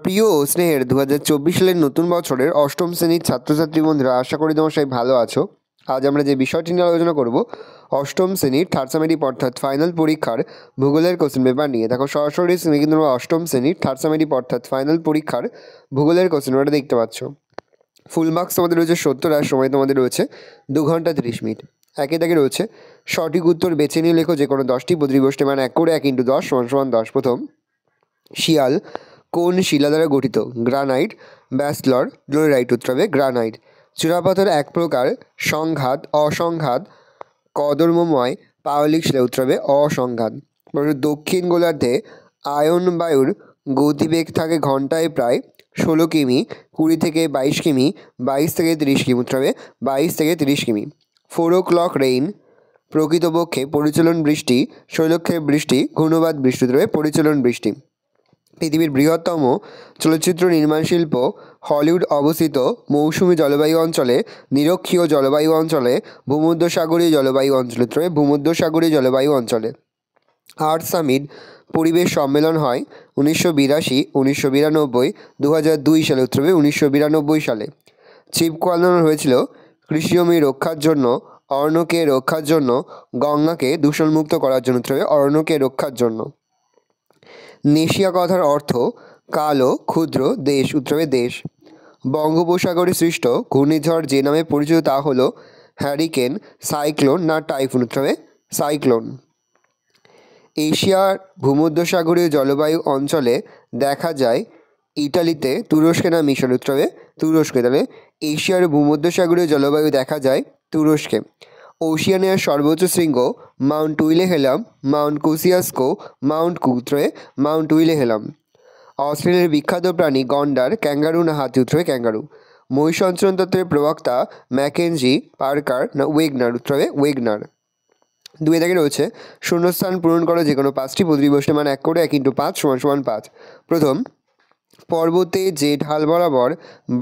প্রিয় ও স্নেহের 2024 সালের নতুন বছরের অষ্টম শ্রেণীর ছাত্রছাত্রী বন্ধুরা, আশা করি তোমরা সবাই ভালো আছো। আজ আমরা যে বিষয়টি নিয়ে আলোচনা করব, অষ্টম শ্রেণীর থার্ড সামেটিভ অর্থাৎ ফাইনাল পরীক্ষার ভূগোলের কোশ্চেন পেপার নিয়ে। দেখো সরাসরি স্ক্রিনে কিন্তু তোমরা অষ্টম শ্রেণীর থার্ড সামেটিভ অর্থাৎ ফাইনাল পরীক্ষার ভূগোলের কোশ্চেন পেপারটা দেখতে পাচ্ছ। ফুল মার্কস তোমাদের রয়েছে 70, আর সময় তোমাদের রয়েছে 2 ঘন্টা 30 মিনিট। একে দাগে রয়েছে সঠিক উত্তর বেছে নিয়ে লেখো যে কোনো 10টি প্রতিবষ্টি, মানে 1 করে 1 × 10 = 10। প্রথম, শিয়াল কোন শিলা দ্বারা গঠিত? Granite, basalt, dolerite. উত্তর হবে গ্রানাইট। চূড়াপাথর এক প্রকার সংঘাত, অসংঘাত, কর্দমময় পাললিক শিলা। উত্তর হবে অসংঘাত। দক্ষিণ গোলার্ধে আয়ন বায়ুর গতিবেগ থাকে ঘন্টায় প্রায় 16 কিমি, 20 থেকে 22 কিমি, 22 থেকে 30 কিমি। উত্তর হবে 22 থেকে 30 কিমি। 4 o'clock রেইন প্রকৃতপক্ষে পরিচলন বৃষ্টি, শৈলক্ষের বৃষ্টি, ঘূর্ণবাদ বৃষ্টি। উত্তর হবে পরিচলন বৃষ্টি। পৃথিবীর বৃহত্তম চলচ্চিত্র নির্মাণ শিল্প হলিউড অবস্থিত মৌসুমী জলবায়ু অঞ্চলে, নিরক্ষীয় জলবায়ু অঞ্চলে, ভূমধ্যসাগরীয় জলবায়ু অঞ্চলে। ভূমধ্যসাগরীয় জলবায়ু অঞ্চলে। আর্থ সামিট পরিবেশ সম্মেলন হয় 1982, 1992, 2002 সালে। উত্তর হবে 1992 সালে। চিপকো আন্দোলন হয়েছিল কৃষিজমি রক্ষার জন্য, অরণ্যকে রক্ষার জন্য, গঙ্গাকে দূষণমুক্ত করার জন্য। উত্তর হবে অরণ্যকে রক্ষার জন্য। নেশিয়া কথার অর্থ কালো ক্ষুদ্র দেশ। উত্তর হবে দেশ। বঙ্গোপসাগরে সৃষ্ট ঘূর্ণিঝড় যে নামে পরিচিত তা হলো হ্যারিকেন, সাইক্লোন না টাইফুন। উত্তর হবে সাইক্লোন। এশিয়ার ভূমধ্যসাগরীয় জলবায়ু অঞ্চলে দেখা যায় ইটালিতে, তুরস্কে না মিশর। উত্তর হবে তুরস্কে। তাহলে এশিয়ার ভূমধ্যসাগরীয় জলবায়ু দেখা যায় তুরস্কে। ওশিয়ানিয়ার সর্বোচ্চ শৃঙ্গ Mount Wilhelm, Mount Kosciuszko, Mount Cook. উত্তর হবে মাউন্ট উইলেহেলাম। অস্ট্রেলিয়ার বিখ্যাত প্রাণী গন্ডার, ক্যাঙ্গারু না হাতি। উত্তর হবে ক্যাঙ্গারু। মহিষঞ্চরণ তত্ত্বের প্রবক্তা ম্যাকেনজি, পার্কার না ওয়েগনার। উত্তর হবে ওয়েগনার। 2 দাগে রয়েছে শূন্যস্থান পূরণ করো যে কোনো 5টি প্রতিবষ্টি, মানে 1 করে 1 × 5 = 5। প্রথম, পর্বতে যে ঢাল বরাবর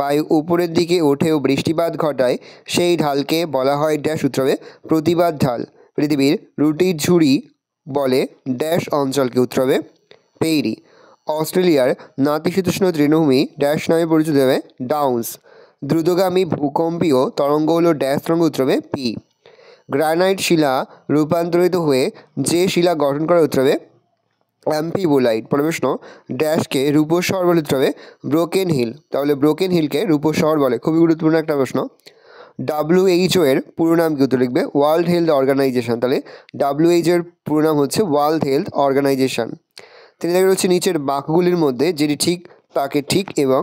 বায়ু উপরের দিকে ওঠে ও বৃষ্টিপাত ঘটায় সেই ঢালকে বলা হয় ড্যাশ। উত্তর হবে প্রতিবাদ ঢাল। পৃথিবীর রুটির ঝুড়ি বলে ড্যাশ অঞ্চলকে। উত্তর হবে পেইরি। অস্ট্রেলিয়ার নাতিশীতোষ্ণ তৃণভূমি ড্যাশ নামে পরিচিত হবে ডাউন্স। দ্রুতগামী ভূকম্পীয় তরঙ্গ হলো ড্যাশ তরঙ্গ। উত্তর হবে পি। গ্রানাইট শিলা রূপান্তরিত হয়ে যে শিলা গঠন করে। উত্তর হবে অ্যাম্পিবোলাইট। প্রশ্ন, ড্যাশকে রূপোর শহর বলে। উত্তর হবে ব্রোকেন হিল। তাহলে ব্রোকেন হিলকে রূপোর শহর বলে। খুবই গুরুত্বপূর্ণ একটা প্রশ্ন। WHO এর পুরো নাম কি? উত্তর লিখবে ওয়ার্ল্ড হেলথ অর্গানাইজেশন। তাহলে WHO এর পুরো নাম হচ্ছে ওয়ার্ল্ড হেলথ অর্গানাইজেশন। তিনি দেখা হচ্ছে নিচের বাক্যগুলির মধ্যে যেটি ঠিক তাকে ঠিক এবং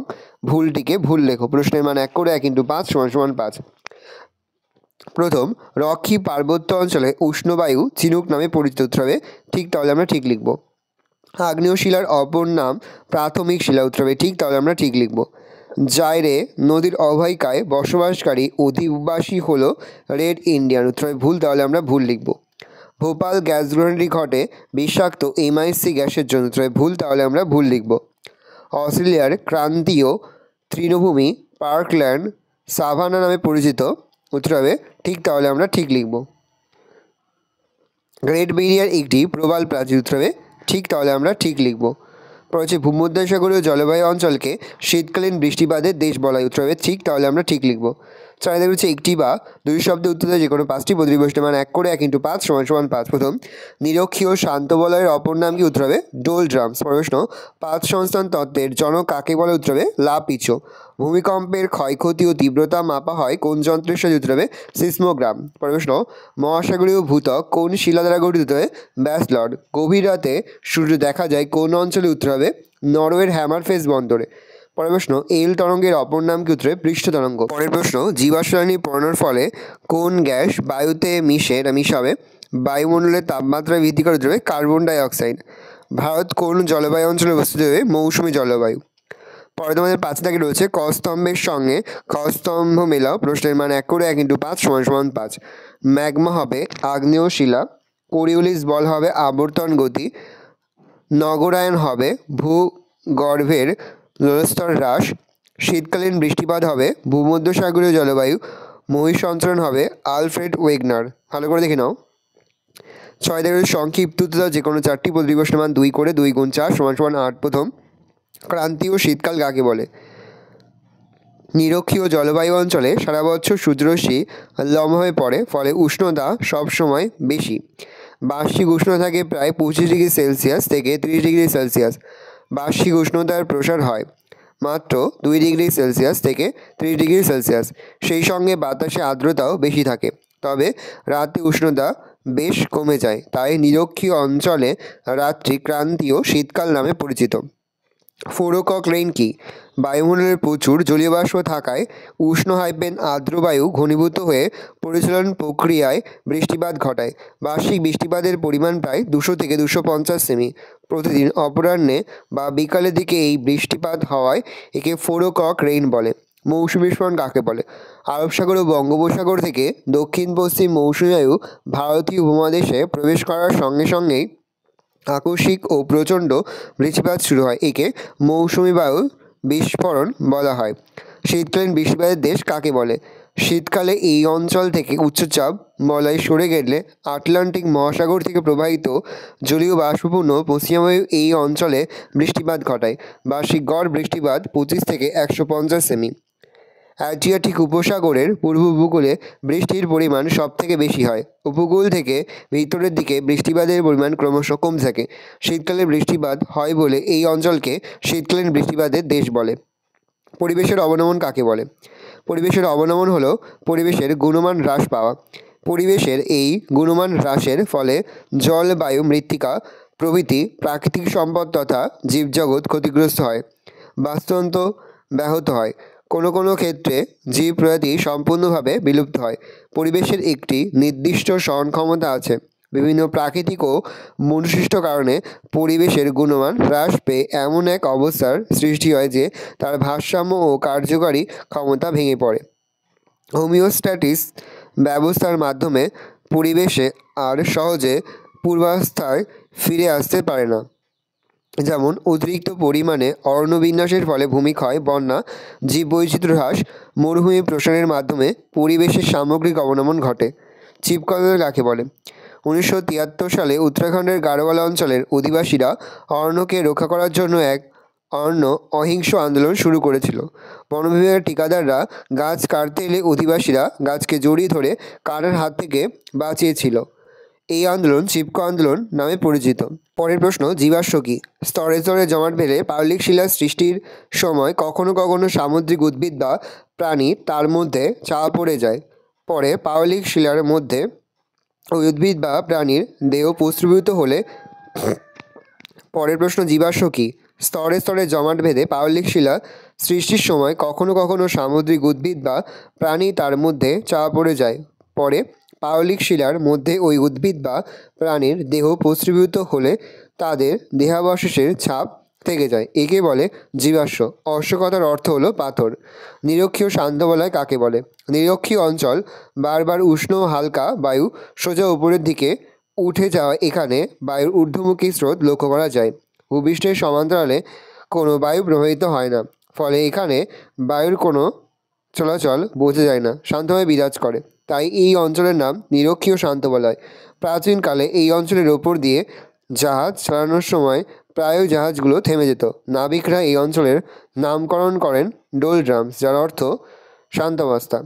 ভুলটিকে ভুল লেখো। প্রশ্নের মান 1 করে 1 × 5 = 5। প্রথম, রকি পার্বত্য অঞ্চলে উষ্ণবায়ু চিনুক নামে পরিচিত। উত্তর হবে ঠিক, তাহলে আমরা ঠিক লিখব। আগ্নেয় শিলার অপর নাম প্রাথমিক শিলা। উত্তর হবে ঠিক, তাহলে আমরা ঠিক লিখব। জায়রে নদীর অববাহিকায় বসবাসকারী অধিবাসী হলো রেড ইন্ডিয়ান। উত্তর হবে ভুল, তাহলে আমরা ভুল লিখব। ভোপাল গ্যাস দুর্ঘটনাটি ঘটে বিষাক্ত MI3 গ্যাসের জন্য। উত্তর হবে ভুল, তাহলে আমরা ভুল লিখব। অস্ট্রেলিয়ার ক্রান্তীয় তৃণভূমি পার্কল্যান্ড সাভানা নামে পরিচিত। উত্তর হবে ঠিক, তাহলে আমরা ঠিক লিখব। গ্রেট ব্যারিয়ার একটি প্রবাল প্রাচীর। উত্তর হবে ঠিক, তাহলে আমরা ঠিক লিখব। পরে হচ্ছে ভূমধ্যসাগরীয় জলবায়ু অঞ্চলকে শীতকালীন বৃষ্টিপাতের দেশ বলা হয়। উত্তর হবে ঠিক, তাহলে আমরা ঠিক লিখব। চাহিদা হচ্ছে একটি বা 2 শব্দে উত্তর দেয় যে কোনো 5টি প্রতিবষ্টি, মানে 1 করে 1 × 5 = 5। প্রথম, নিরক্ষীয় শান্ত বলয়ের অপর নাম কি? উত্তর হবে ডোলড্রামস। প্রশ্ন, পাত সংস্থান তত্ত্বের জনক কাকে বলে? উত্তর হবে লাপিছো। ভূমিকম্পের ক্ষয়ক্ষতি ও তীব্রতা মাপা হয় কোন যন্ত্রের সাহায্যে? উত্তর হবে সিসমোগ্রাম। প্রশ্ন, মহাসাগরীয় ভূত্বক কোন শিলা দ্বারা গঠিত? হবে ব্যাসল্ট। গভীর রাতে সূর্য দেখা যায় কোন অঞ্চলে? উত্তর হবে নরওয়ের হ্যামারফেস বন্দরে। পরের প্রশ্ন, এল তরঙ্গের অপর নাম কি? উত্তরে পৃষ্ঠ তরঙ্গ। পরের প্রশ্ন, জীবাশ্ম জ্বালানি পোড়ানোর ফলে কোন গ্যাস বায়ুতে মিশাবে বায়ুমণ্ডলের তাপমাত্রা বৃদ্ধি করে? উত্তর হবে কার্বন ডাইঅক্সাইড। ভারত কোন জলবায়ু অঞ্চলে অবস্থিত? হবে মৌসুমী জলবায়ু। পরে তোমাদের 5 দাগে রয়েছে ক স্তম্ভের সঙ্গে খ স্তম্ভ মেলাও। প্রশ্নের মান 1 করে 1 × 5 = 5। ম্যাগমা হবে আগ্নেয় শিলা, কোরিওলিস বল হবে আবর্তন গতি, নগরায়ন হবে ভূগর্ভের জলস্তর হ্রাস, শীতকালীন বৃষ্টিপাত হবে ভূমধ্যসাগরীয় জলবায়ু, মহিষঞ্চরণ হবে আলফ্রেড ওয়েগনার। ভালো করে দেখে নাও। 6 দাগে সংক্ষিপ্ত যে কোনো 4টি প্রতিবষ্টি, মান 2 করে 2 × 4 = 8। প্রথম, ক্রান্তীয় শীতকাল কাকে বলে? নিরক্ষীয় জলবায়ু অঞ্চলে সারা বছর সূর্যরশ্মি লম্বা হয়ে পড়ে, ফলে উষ্ণতা সবসময় বেশি। বার্ষিক উষ্ণতা থাকে প্রায় 25 ডিগ্রি সেলসিয়াস থেকে 30 ডিগ্রি সেলসিয়াস। বার্ষিক উষ্ণতার প্রসার হয় মাত্র 2 ডিগ্রি সেলসিয়াস থেকে 30 ডিগ্রি সেলসিয়াস। সেই সঙ্গে বাতাসে আর্দ্রতাও বেশি থাকে, তবে রাতে উষ্ণতা বেশ কমে যায়। তাই নিরক্ষীয় অঞ্চলে রাত্রি ক্রান্তীয় শীতকাল নামে পরিচিত। ফোরোকক রেইন কি? বায়ুমণ্ডলে প্রচুর জলীয় বাষ্প থাকায় উষ্ণ আর্দ্র বায়ু ঘনীভূত হয়ে পরিচলন প্রক্রিয়ায় বৃষ্টিপাত ঘটায়। বার্ষিক বৃষ্টিপাতের পরিমাণ প্রায় 200 থেকে 250 সেমি প্রতিদিন। অপরাহ্নে বা বিকালের দিকে এই বৃষ্টিপাত হওয়ায় একে ফোরোকক রেইন বলে। মৌসুমী বিস্ফোরণ কাকে বলে? আরব সাগর ও বঙ্গোপসাগর থেকে দক্ষিণ পশ্চিম মৌসুমী বায়ু ভারতীয় উপমহাদেশে প্রবেশ করার সঙ্গে সঙ্গেই আকস্মিক ও প্রচণ্ড বৃষ্টিপাত শুরু হয়। একে মৌসুমী বায়ু বিস্ফোরণ বলা হয়। শীতকালীন বৃষ্টিপাতের দেশ কাকে বলে? শীতকালে এই অঞ্চল থেকে উচ্চচাপ বলয় সরে গেলে আটলান্টিক মহাসাগর থেকে প্রবাহিত জলীয় বাষ্পপূর্ণ পশ্চিমা বায়ু এই অঞ্চলে বৃষ্টিপাত ঘটায়। বার্ষিক গড় বৃষ্টিপাত 25 থেকে 150 সেমি। অ্যাড্রিয়াটিক উপসাগরের পূর্ব উপকূলে বৃষ্টির পরিমাণ সবথেকে বেশি হয়। উপকূল থেকে ভিতরের দিকে বৃষ্টিপাতের পরিমাণ ক্রমশ কমতে থাকে। শীতকালে বৃষ্টিপাত হয় বলে এই অঞ্চলকে শীতকালীন বৃষ্টিপাতের দেশ বলে। পরিবেশের অবনমন কাকে বলে? পরিবেশের অবনমন হলো পরিবেশের গুণমান হ্রাস পাওয়া। পরিবেশের এই গুণমান হ্রাসের ফলে জল, বায়ু, মৃত্তিকা প্রভৃতি প্রাকৃতিক সম্পদ তথা জীবজগৎ ক্ষতিগ্রস্ত হয়, বাস্তুতন্ত্র ব্যাহত হয়, কোনো কোনো ক্ষেত্রে জীব প্রজাতি সম্পূর্ণভাবে বিলুপ্ত হয়। পরিবেশের একটি নির্দিষ্ট সহন ক্ষমতা আছে। বিভিন্ন প্রাকৃতিক ও মনুষ্যসৃষ্ট কারণে পরিবেশের গুণমান হ্রাস পেয়ে এমন এক অবস্থার সৃষ্টি হয় যে তার ভারসাম্য ও কার্যকারী ক্ষমতা ভেঙে পড়ে। হোমিওস্ট্যাটিস ব্যবস্থার মাধ্যমে পরিবেশে আর সহজে পূর্বাবস্থায় ফিরে আসতে পারে না। যেমন অতিরিক্ত পরিমাণে অরণ্যবিনাশের ফলে ভূমিক্ষয়, বন্যা, জীববৈচিত্র্য হ্রাস, মরুভূমি প্রসারের মাধ্যমে পরিবেশের সামগ্রিক অবনমন ঘটে। চিপকলর কাকে বলে? 1973 সালে উত্তরাখণ্ডের গাড়োয়াল অঞ্চলের অধিবাসীরা অরণ্যকে রক্ষা করার জন্য এক অরণ্য অহিংস আন্দোলন শুরু করেছিল। বন বিভাগের ঠিকাদাররা গাছ কাটতে এলে অধিবাসীরা গাছকে জড়িয়ে ধরে কাটার হাত থেকে বাঁচিয়েছিল। এই আন্দোলন চিপকো আন্দোলন নামে পরিচিত। পরের প্রশ্ন, জীবাশ্ম কি? স্তরে স্তরে জমাট বেঁধে পাললিক শিলার সৃষ্টির সময় কখনো কখনো সামুদ্রিক উদ্ভিদ বা প্রাণী তার মধ্যে চাপা পড়ে যায়। পরে পাললিক শিলার মধ্যে ওই উদ্ভিদ বা প্রাণীর দেহ প্রস্রবীভূত হলে। পরের প্রশ্ন, জীবাশ্ম কি? স্তরে স্তরে জমাট বেঁধে পাললিক শিলা সৃষ্টির সময় কখনো কখনো সামুদ্রিক উদ্ভিদ বা প্রাণী তার মধ্যে চাপা পড়ে যায়। পরে পাললিক শিলার মধ্যে ওই উদ্ভিদ বা প্রাণীর দেহ প্রস্রবীভূত হলে তাদের দেহাবশেষের ছাপ থেকে যায়। একে বলে জীবাশ্ম। অশ্বকথার অর্থ হলো পাথর। নিরক্ষীয় শান্ত বলয় কাকে বলে? নিরক্ষীয় অঞ্চল বারবার উষ্ণ হালকা বায়ু সোজা উপরের দিকে উঠে যাওয়া। এখানে বায়ুর ঊর্ধ্বমুখী স্রোত লক্ষ্য করা যায়। ভূপৃষ্ঠের সমান্তরালে কোনো বায়ু প্রবাহিত হয় না, ফলে এখানে বায়ুর কোনো চলাচল বোঝা যায় না, শান্তভাবে বিরাজ করে। তাই এই অঞ্চলের নাম নিরক্ষীয় শান্ত বলয়। প্রাচীনকালে এই অঞ্চলের ওপর দিয়ে জাহাজ চালানোর সময় প্রায় জাহাজগুলো থেমে যেত। নাবিকরা এই অঞ্চলের নামকরণ করেন ডোলড্রামস, যার অর্থ শান্তাবস্থা।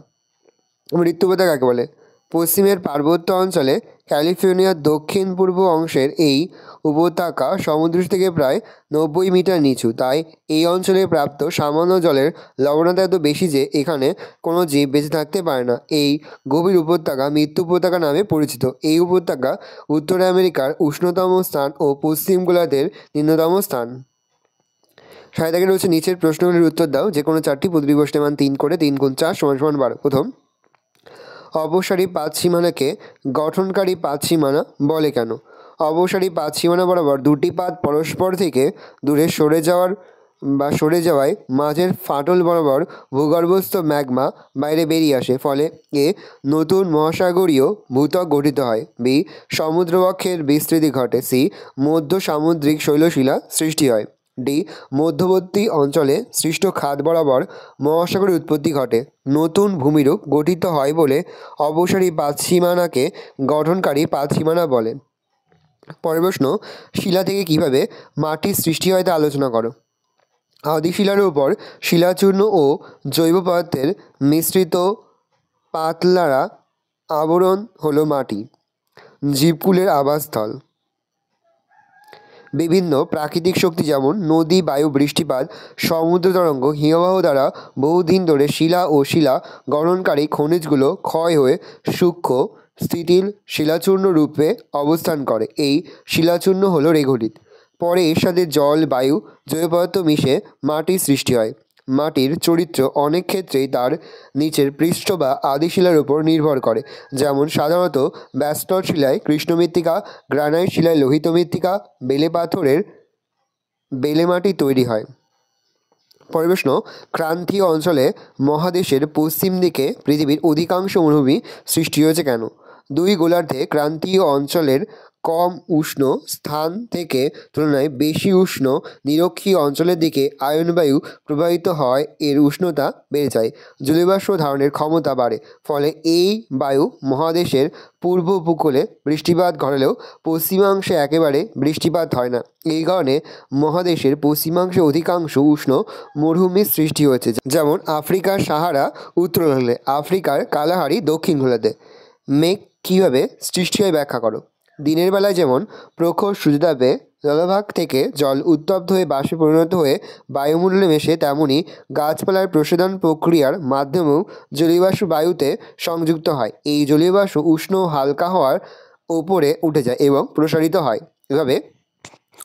মৃত্যুপথা কাকে বলে? পশ্চিমের পার্বত্য অঞ্চলে ক্যালিফোর্নিয়ার দক্ষিণ পূর্ব অংশের এই উপত্যকা সমুদ্র থেকে প্রায় 90 মিটার নিচু। তাই এই অঞ্চলে প্রাপ্ত সামান্য জলের লবণতা এত বেশি যে এখানে কোনো জীব বেঁচে থাকতে পারে না। এই গভীর উপত্যকা মৃত্যু উপত্যকা নামে পরিচিত। এই উপত্যকা উত্তর আমেরিকার উষ্ণতম স্থান ও পশ্চিম গোলার্ধের নিম্নতম স্থান। সাহিত্যে রয়েছে নিচের প্রশ্নগুলির উত্তর দাও। যে কোনো চারটি, প্রতিটি প্রশ্নের মান 3 করে। 3 × 4 = 12। প্রথম, অপসারী পাত সীমানাকে গঠনকারী পাত সীমানা বলে কেন? অপসারী পাত সীমানা বরাবর দুটি পাত পরস্পর থেকে দূরে সরে যাওয়ায় মাঝের ফাটল বরাবর ভূগর্ভস্থ ম্যাগমা বাইরে বেরিয়ে আসে, ফলে এ নতুন মহাসাগরীয় ভূত্বক গঠিত হয়। বি, সমুদ্রবক্ষের বিস্তৃতি ঘটে। সি, মধ্য সামুদ্রিক শৈলশিলা সৃষ্টি হয়। ডি, মধ্যবর্তী অঞ্চলে সৃষ্ট খাদ বরাবর মহাসাগরের উৎপত্তি ঘটে। নতুন ভূমিরূপ গঠিত হয় বলে অপসারী পাত সীমানাকে গঠনকারী পাত সীমানা বলে। পরের প্রশ্ন, শিলা থেকে কিভাবে মাটির সৃষ্টি হয় তা আলোচনা করো। আদিশিলার উপর শিলাচূর্ণ ও জৈব পদার্থের মিশ্রিত পাতলারা আবরণ হলো মাটি। জীবকুলের আবাসস্থল। বিভিন্ন প্রাকৃতিক শক্তি যেমন নদী, বায়ু, বৃষ্টিপাত, সমুদ্র তরঙ্গ, হিমবাহ দ্বারা বহুদিন ধরে শিলা ও শিলা গঠনকারী খনিজগুলো ক্ষয় হয়ে সূক্ষ্ম স্থিতিল শিলাচূর্ণ রূপে অবস্থান করে। এই শিলাচূর্ণ হলো রেঘলিত। পরে এর সাথে জল, বায়ু, জৈব পদার্থ মিশে মাটির সৃষ্টি হয়। মাটির চরিত্র অনেক ক্ষেত্রেই তার নিচের পৃষ্ঠ বা আদিশিলার উপর নির্ভর করে। যেমন সাধারণত ব্যাসল্ট শিলায় কৃষ্ণ মৃত্তিকা, গ্রানাইট শিলায় লোহিত মৃত্তিকা, বেলে পাথরের বেলে মাটি তৈরি হয়। পরের প্রশ্ন, ক্রান্তীয় অঞ্চলে মহাদেশের পশ্চিম দিকে পৃথিবীর অধিকাংশ মরুভূমি সৃষ্টি হয়েছে কেন? দুই গোলার্ধে ক্রান্তীয় অঞ্চলের কম উষ্ণ স্থান থেকে তুলনায় বেশি উষ্ণ নিরক্ষীয় অঞ্চলের দিকে আয়নবায়ু প্রবাহিত হওয়ায় এর উষ্ণতা বেড়ে যায়, জলীয়বাষ্প ধারণের ক্ষমতা বাড়ে। ফলে এই বায়ু মহাদেশের পূর্ব উপকূলে বৃষ্টিপাত ঘটালেও পশ্চিমাংশে একেবারে বৃষ্টিপাত হয় না। এই কারণে মহাদেশের পশ্চিমাংশে অধিকাংশ উষ্ণ মরুভূমির সৃষ্টি হয়েছে, যেমন আফ্রিকার সাহারা উত্তর গোলার্ধে, আফ্রিকার কালাহারি দক্ষিণ গোলার্ধে। মেঘ কীভাবে সৃষ্টি হয় ব্যাখ্যা করো। দিনের বেলায় যেমন প্রখর সূর্যতাপে জলভাগ থেকে জল উত্তপ্ত হয়ে বাষ্পে পরিণত হয়ে বায়ুমণ্ডলে মেশে, তেমনি গাছপালার প্রশোধন প্রক্রিয়ার মাধ্যমেও জলীয়বাষ্প বায়ুতে সংযুক্ত হয়। এই জলীয়বাষ্প উষ্ণ ও হালকা হওয়ার ওপরে উঠে যায় এবং প্রসারিত হয়। এভাবে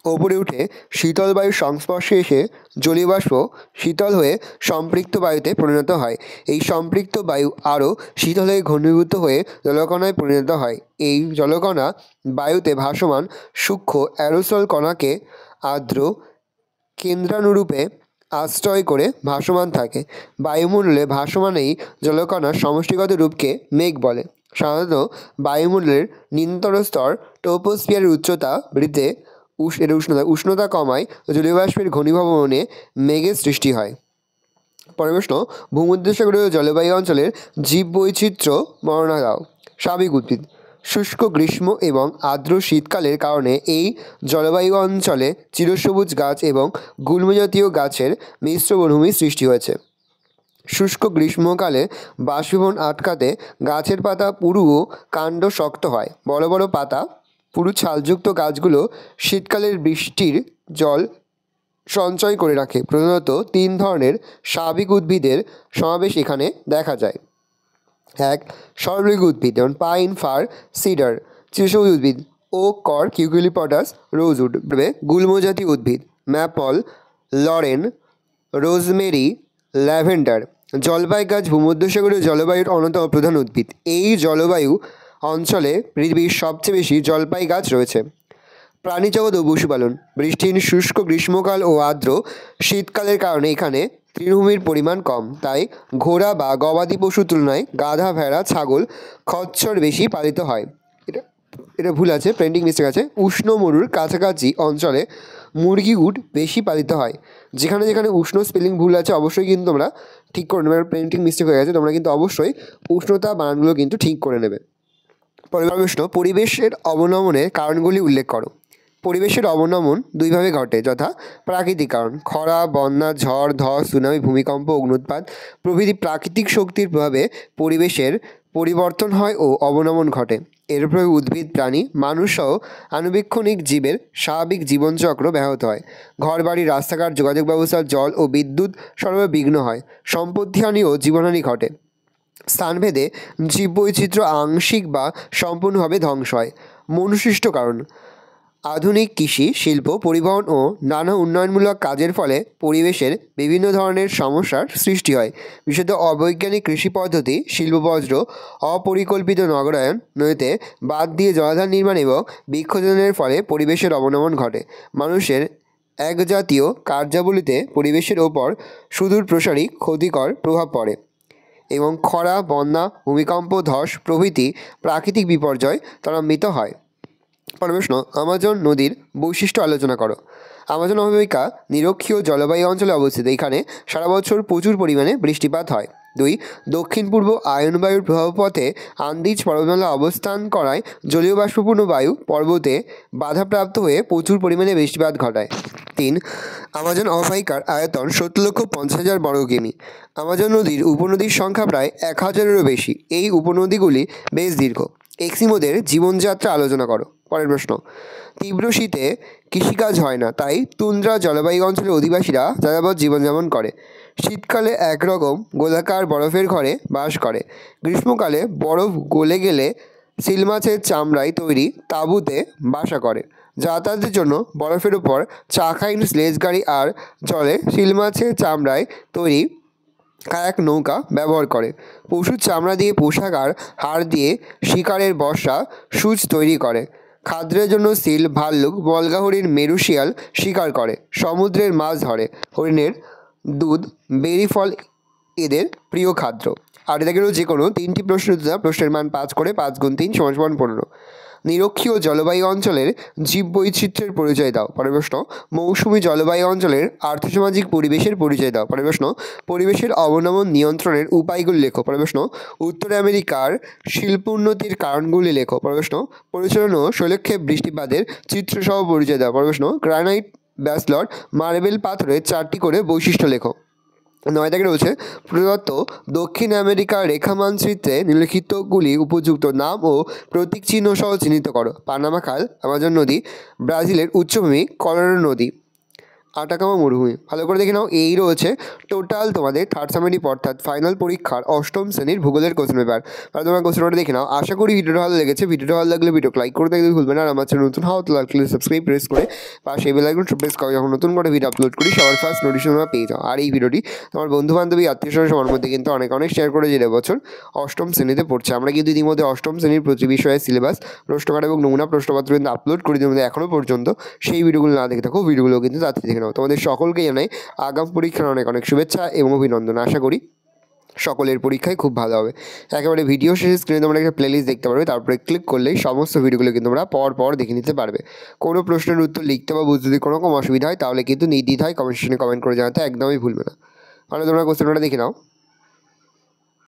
ওপরে উঠে শীতল বায়ুর সংস্পর্শে এসে জলীয়বাষ্প শীতল হয়ে সম্পৃক্ত বায়ুতে পরিণত হয়। এই সম্পৃক্ত বায়ু আরও শীতল হয়ে ঘনীভূত হয়ে জলকণায় পরিণত হয়। এই জলকণা বায়ুতে ভাসমান সূক্ষ্ম অ্যারোসল কণাকে আর্দ্র কেন্দ্রানুরূপে আশ্রয় করে ভাসমান থাকে। বায়ুমণ্ডলে ভাসমান এই জলকণার সমষ্টিগত রূপকে মেঘ বলে। সাধারণত বায়ুমণ্ডলের নিম্নতর স্তর ট্রপোস্ফিয়ারের উচ্চতা বৃদ্ধিতে উষ্ণতা কমায় জলীয়বাষ্পের ঘনীভবনে মেঘের সৃষ্টি হয়। পরের প্রশ্ন, ভূমধ্যসাগরীয় জলবায়ু অঞ্চলের জীববৈচিত্র্য বর্ণনা দাও। স্বাভাবিক উদ্ভিদ। শুষ্ক গ্রীষ্ম এবং আর্দ্র শীতকালের কারণে এই জলবায়ু অঞ্চলে চিরসবুজ গাছ এবং গুল্মজাতীয় গাছের মিশ্র বনভূমির সৃষ্টি হয়েছে। শুষ্ক গ্রীষ্মকালে বাষ্পীভবন আটকাতে গাছের পাতা পুরু ও কাণ্ড শক্ত হয়। বড় বড় পাতা পুরু ছালযুক্ত গাছগুলো শীতকালের বৃষ্টির জল সঞ্চয় করে রাখে। প্রধানত তিন ধরনের স্বাভাবিক উদ্ভিদের সমাবেশ এখানে দেখা যায়। এক, সর্বৃগ উদ্ভিদ যেমন পাইন, ফার, সিডার। চিরসবুজ উদ্ভিদ ওক, কর, ইউক্যালিপটাস, রোজউড। গুল্মজাতীয় উদ্ভিদ ম্যাপল, লরেন, রোজমেরি, ল্যাভেন্ডার। জলপাই গাছ ভূমধ্যসাগরীয় জলবায়ুর অন্যতম প্রধান উদ্ভিদ। এই জলবায়ু অঞ্চলে পৃথিবীর সবচেয়ে বেশি জলপাই গাছ রয়েছে। প্রাণীজগৎ ও পশুপালন। বৃষ্টিহীন শুষ্ক গ্রীষ্মকাল ও আর্দ্র শীতকালের কারণে এখানে তৃণভূমির পরিমাণ কম, তাই ঘোড়া বা গবাদি পশুর তুলনায় গাধা, ভেড়া, ছাগল, খচ্চর বেশি পালিত হয়। এটা ভুল আছে, প্রিন্টিং মিস্টেক আছে। উষ্ণ মরুর কাছাকাছি অঞ্চলে মুরগি, উট বেশি পালিত হয়। যেখানে যেখানে উষ্ণ স্পেলিং ভুল আছে অবশ্যই কিন্তু তোমরা ঠিক করে নেবে। প্রিন্টিং মিস্টেক হয়ে গেছে, তোমরা কিন্তু অবশ্যই উষ্ণতা বানানগুলো কিন্তু ঠিক করে নেবে। পরের প্রশ্ন, পরিবেশের অবনমনের কারণগুলি উল্লেখ করো। পরিবেশের অবনমন দুইভাবে ঘটে, যথা প্রাকৃতিক কারণ খরা, বন্যা, ঝড়, ধস, সুনামি, ভূমিকম্প, অগ্ন্যুৎপাত প্রভৃতি প্রাকৃতিক শক্তির প্রভাবে পরিবেশের পরিবর্তন হয় ও অবনমন ঘটে। এর প্রভাবে উদ্ভিদ, প্রাণী, মানুষসহ আণুবীক্ষণিক জীবের স্বাভাবিক জীবনচক্র ব্যাহত হয়। ঘরবাড়ি, রাস্তাঘাট, যোগাযোগ ব্যবস্থা, জল ও বিদ্যুৎ সরবরাহ বিঘ্ন হয়। সম্পত্তিহানি ও জীবনহানি ঘটে। স্থানভেদে জীববৈচিত্র্য আংশিক বা সম্পূর্ণভাবে ধ্বংস হয়। মনুসৃষ্ট কারণ। আধুনিক কৃষি, শিল্প, পরিবহন ও নানা উন্নয়নমূলক কাজের ফলে পরিবেশের বিভিন্ন ধরনের সমস্যার সৃষ্টি হয়। বিশেষত অবৈজ্ঞানিক কৃষি পদ্ধতি, শিল্পবজ্র, অপরিকল্পিত নগরায়ন, নদীতে বাঁধ দিয়ে জলাধার নির্মাণ এবং বৃক্ষছেদনের ফলে পরিবেশের অবনমন ঘটে। মানুষের একজাতীয় কার্যাবলীতে পরিবেশের ওপর সুদূর প্রসারী ক্ষতিকর প্রভাব পড়ে এবং খরা, বন্যা, ভূমিকম্প, ধস প্রভৃতি প্রাকৃতিক বিপর্যয় ত্বরান্বিত হয়। পরের প্রশ্ন, আমাজন নদীর বৈশিষ্ট্য আলোচনা করো। আমাজন অববাহিকা নিরক্ষীয় জলবায়ু অঞ্চলে অবস্থিত। এখানে সারা বছর প্রচুর পরিমাণে বৃষ্টিপাত হয়। 2, দক্ষিণ পূর্ব আয়নবায়ুর প্রভাবপথে আন্দিজ পর্বতমালা অবস্থান করায় জলীয় বাষ্পপূর্ণ বায়ু পর্বতে বাধাপ্রাপ্ত হয়ে প্রচুর পরিমাণে বৃষ্টিপাত ঘটায়। 3 আমাজন অববাহিকার আয়তন 17,50,000 বর্গ কিমি। আমাজন নদীর উপনদীর সংখ্যা প্রায় 1,000-এরও বেশি। এই উপনদীগুলি বেশ দীর্ঘ। এস্কিমোদের জীবনযাত্রা আলোচনা করো। পরের প্রশ্ন, তীব্র শীতে কৃষিকাজ হয় না, তাই তুন্দ্রা জলবায়ু অঞ্চলের অধিবাসীরা যাযাবর জীবনযাপন করে। শীতকালে একরকম গোলাকার বরফের ঘরে বাস করে। গ্রীষ্মকালে বরফ গলে গেলে সিল মাছের চামড়ায় তৈরি তাঁবুতে বাসা করে। যাতায়াতের জন্য বরফের উপর চাকাহীন স্লেজ গাড়ি আর জলে সিল মাছের চামড়ায় তৈরি কায়াক নৌকা ব্যবহার করে। পশুর চামড়া দিয়ে পোশাক আর হাড় দিয়ে শিকারের বর্ষা সূচ তৈরি করে। খাদ্যের জন্য সিল, ভাল্লুক, বলগা হরিণ, মেরু শিয়াল শিকার করে। সমুদ্রের মাছ ধরে। হরিণের দুধ, বেরি ফল এদের প্রিয় খাদ্য। আর এটাকে যে কোনো 3টি প্রশ্নের উত্তর দাও। প্রশ্নের মান 5 করে, 5 × 3 = 15। নিরক্ষীয় জলবায়ু অঞ্চলের জীববৈচিত্র্যের পরিচয় দাও। পরের প্রশ্ন, মৌসুমী জলবায়ু অঞ্চলের আর্থসামাজিক পরিবেশের পরিচয় দাও। পরের প্রশ্ন, পরিবেশের অবনমন নিয়ন্ত্রণের উপায়গুলি লেখো। পরের প্রশ্ন, উত্তর আমেরিকার শিল্পোন্নতির কারণগুলি লেখো। পরের প্রশ্ন, পরিচালন ও শৈলক্ষেপ বৃষ্টিপাতের চিত্রসহ পরিচয় দাও। পরের প্রশ্ন, গ্রানাইট, ব্যাসল্ট, মার্বেল পাথরের 4টি করে বৈশিষ্ট্য লেখো। 9 দাগে রয়েছে প্রদত্ত দক্ষিণ আমেরিকার রেখা মানচিত্রে নিম্নলিখিতগুলি উপযুক্ত নাম ও প্রতীক চিহ্ন সহ চিহ্নিত করো। পানামা খাল, আমাজন নদী, ব্রাজিলের উচ্চভূমি কলোরাডো নদী, আটাকামা মরুভূমি। ভালো করে দেখে নাও। এই রয়েছে টোটাল তোমাদের থার্ড সামেটিভ অর্থাৎ ফাইনাল পরীক্ষার 8ম শ্রেণীর ভূগোলের কোশ্চেন পেপার। আর তোমরা কোশ্চেনটা দেখে নাও। আশা করি ভিডিওটা ভালো লেগেছে। ভিডিওটা ভালো লাগলে ভিডিও লাইক করতে একদম ভুলবে না। আর আমার চ্যানেল নতুন হও তো লাইক সাবস্ক্রাইব প্রেস করে পাশে বেল আইকন প্রেস করে যখন নতুন করে ভিডিও আপলোড করি সবার ফার্স্ট নোটিফিকেশন তোমরা পেয়ে যাও। আর এই ভিডিওটি তোমার বন্ধু বান্ধবী আত্মীয় স্বজন সবার মধ্যে কিন্তু অনেক শেয়ার করে, যে বছর 8ম শ্রেণীতে পড়ছে। আমরা কিন্তু ইতিমধ্যে 8ম শ্রেণীর প্রতি বিষয়ের সিলেবাস, প্রশ্নকার এবং নমুনা প্রশ্নপত্র কিন্তু আপলোড করে দিই। এখনও পর্যন্ত সেই ভিডিওগুলো না দেখে থাকো, ভিডিওগুলো কিন্তু তাড়াতাড়ি দেখে নাও। তোমাদের সকলকে জানাই আগামী পরীক্ষার অনেক শুভেচ্ছা এবং অভিনন্দন। আশা করি সকলের পরীক্ষায় খুব ভালো হবে। একেবারে ভিডিও শেষে স্ক্রিনে তোমরা একটা প্লেলিস্ট দেখতে পারবে, তারপরে ক্লিক করলেই সমস্ত ভিডিওগুলো কিন্তু তোমরা পর দেখে নিতে পারবে। কোনো প্রশ্নের উত্তর লিখতে বা বুঝতে যদি কোনো রকম অসুবিধা হয় তাহলে কিন্তু নির্দ্বিধায় কমেন্ট সেকশনে কমেন্ট করে জানাতে একদমই ভুলবে না। মানে তোমরা কোশ্চেনটা দেখে নাও।